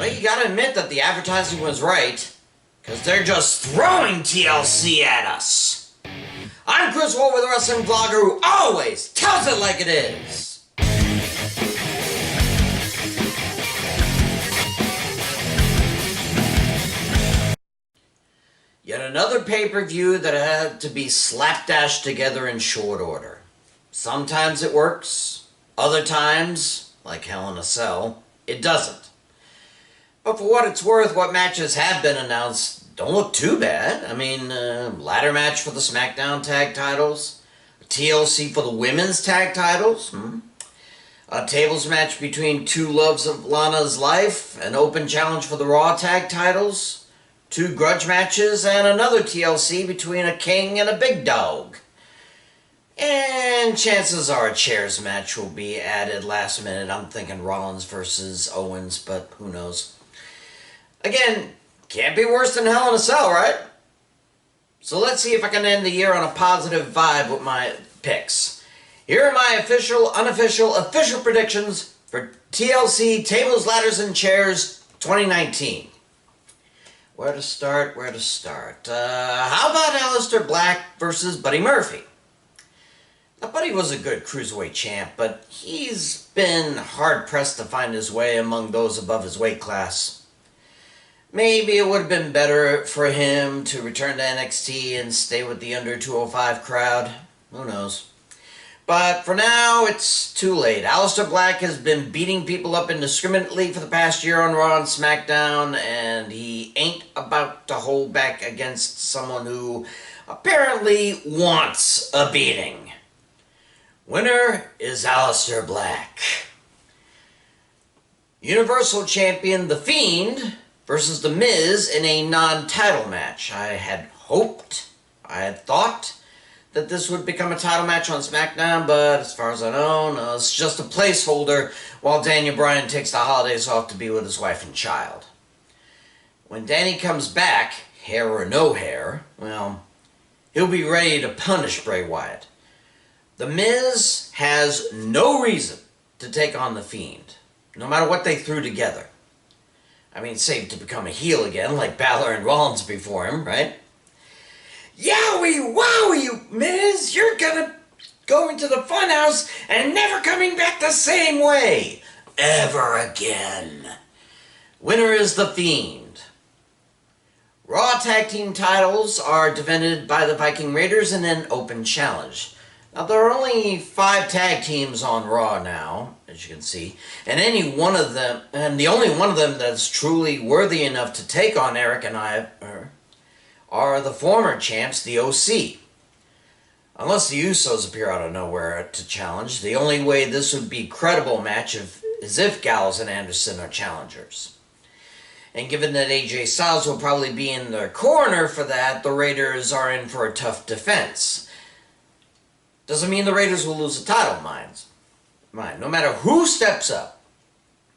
Well, you gotta admit that the advertising was right, because they're just throwing TLC at us. I'm Chris Wolvie, the wrestling vlogger who always tells it like it is. Yet another pay-per-view that had to be slapdashed together in short order. Sometimes it works, other times, like Hell in a Cell, it doesn't. But for what it's worth, what matches have been announced don't look too bad. I mean, ladder match for the SmackDown tag titles, a TLC for the women's tag titles, a tables match between two loves of Lana's life, an open challenge for the Raw tag titles, 2 grudge matches, and another TLC between a king and a big dog. And chances are a chairs match will be added last minute. I'm thinking Rollins versus Owens, but who knows. Again, can't be worse than Hell in a Cell, right? So let's see if I can end the year on a positive vibe with my picks. Here are my official, unofficial, official predictions for TLC Tables, Ladders, and Chairs 2019. Where to start? How about Aleister Black versus Buddy Murphy? Now, Buddy was a good cruiserweight champ, but he's been hard-pressed to find his way among those above his weight class. Maybe it would have been better for him to return to NXT and stay with the under 205 crowd. Who knows? But for now, it's too late. Aleister Black has been beating people up indiscriminately for the past year on Raw and SmackDown, and he ain't about to hold back against someone who apparently wants a beating. Winner is Aleister Black. Universal Champion The Fiend versus The Miz in a non-title match. I had thought that this would become a title match on SmackDown, but as far as I know, no, it's just a placeholder while Daniel Bryan takes the holidays off to be with his wife and child. When Danny comes back, hair or no hair, well, he'll be ready to punish Bray Wyatt. The Miz has no reason to take on The Fiend, no matter what they threw together. I mean, save to become a heel again, like Balor and Rollins before him, right? Yowie wowie, Miz, you're gonna go into the funhouse and never coming back the same way. Ever again. Winner is The Fiend. Raw Tag Team titles are defended by the Viking Raiders in an open challenge. Now, there are only 5 tag teams on Raw now, as you can see, and the only one of them that's truly worthy enough to take on Eric and I are the former champs, the OC. Unless the Usos appear out of nowhere to challenge, the only way this would be a credible match is if Gallows and Anderson are challengers. And given that AJ Styles will probably be in their corner for that, the Raiders are in for a tough defense. Doesn't mean the Raiders will lose the title, mind. No matter who steps up,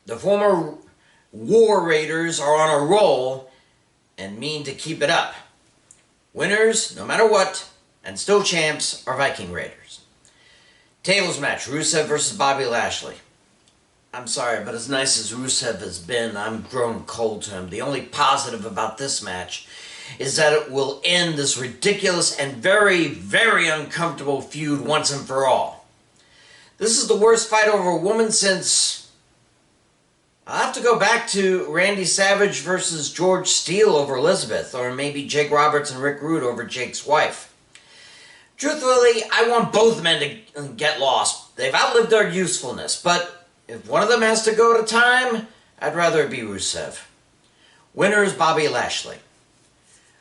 the former War Raiders are on a roll and mean to keep it up. Winners, no matter what, and still champs, are Viking Raiders. Tables match, Rusev versus Bobby Lashley. I'm sorry, but as nice as Rusev has been, I'm grown cold to him. The only positive about this match is that it will end this ridiculous and very, very uncomfortable feud once and for all. This is the worst fight over a woman since... I'll have to go back to Randy Savage versus George Steele over Elizabeth, or maybe Jake Roberts and Rick Rude over Jake's wife. Truthfully, I want both men to get lost. They've outlived their usefulness, but if one of them has to go at a time, I'd rather it be Rusev. Winner is Bobby Lashley.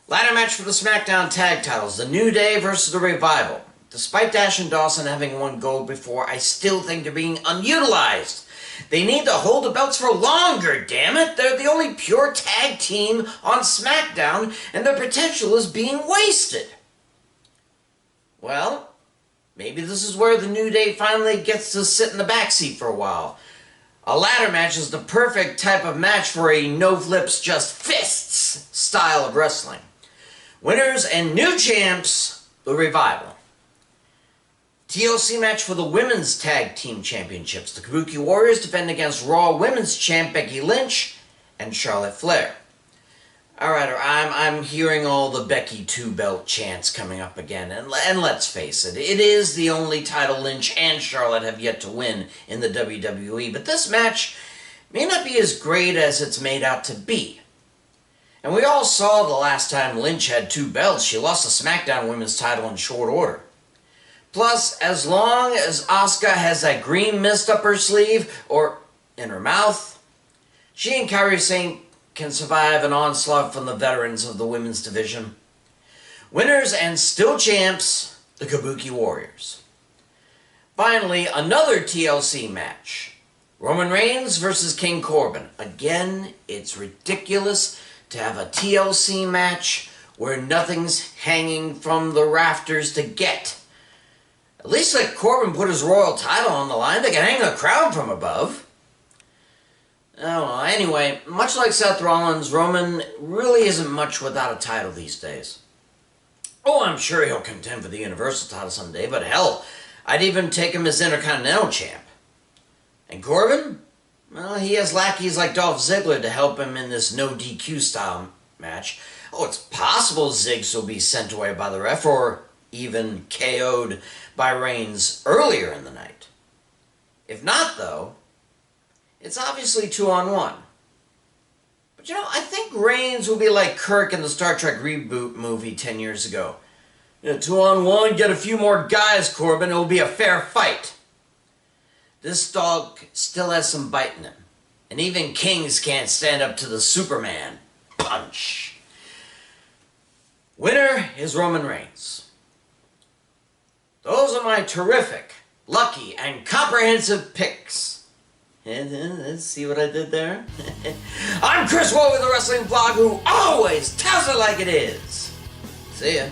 Ladder match for the SmackDown tag titles, The New Day versus The Revival. Despite Dash and Dawson having won gold before, I still think they're being unutilized. They need to hold the belts for longer, damn it! They're the only pure tag team on SmackDown, and their potential is being wasted. Well, maybe this is where the New Day finally gets to sit in the backseat for a while. A ladder match is the perfect type of match for a no-flips, just fists style of wrestling. Winners and new champs, The Revival. TLC match for the Women's Tag Team Championships. The Kabuki Warriors defend against Raw Women's Champ Becky Lynch and Charlotte Flair. Alright, I'm hearing all the Becky 2-belt chants coming up again, and let's face it, it is the only title Lynch and Charlotte have yet to win in the WWE, but this match may not be as great as it's made out to be. And we all saw the last time Lynch had 2 belts, she lost the SmackDown Women's title in short order. Plus, as long as Asuka has that green mist up her sleeve, or in her mouth, she and Kairi Sane can survive an onslaught from the veterans of the women's division. Winners and still champs, the Kabuki Warriors. Finally, another TLC match. Roman Reigns versus King Corbin. Again, it's ridiculous to have a TLC match where nothing's hanging from the rafters to get. At least let Corbin put his royal title on the line. They can hang a crowd from above. Oh, well, anyway, much like Seth Rollins, Roman really isn't much without a title these days. Oh, I'm sure he'll contend for the Universal title someday, but hell, I'd even take him as Intercontinental Champ. And Corbin? Well, he has lackeys like Dolph Ziggler to help him in this no DQ style match. Oh, it's possible Ziggs will be sent away by the ref, or even KO'd by Reigns earlier in the night. If not, though, it's obviously 2-on-1. But you know, I think Reigns will be like Kirk in the Star Trek reboot movie 10 years ago. 2-on-1, get a few more guys, Corbin, it'll be a fair fight. This dog still has some bite in him. And even kings can't stand up to the Superman punch. Winner is Roman Reigns. Those are my terrific, lucky, and comprehensive picks. Let's see what I did there. I'm Chris Wolvie with the Wrestling Blog, who always tells it like it is. See ya.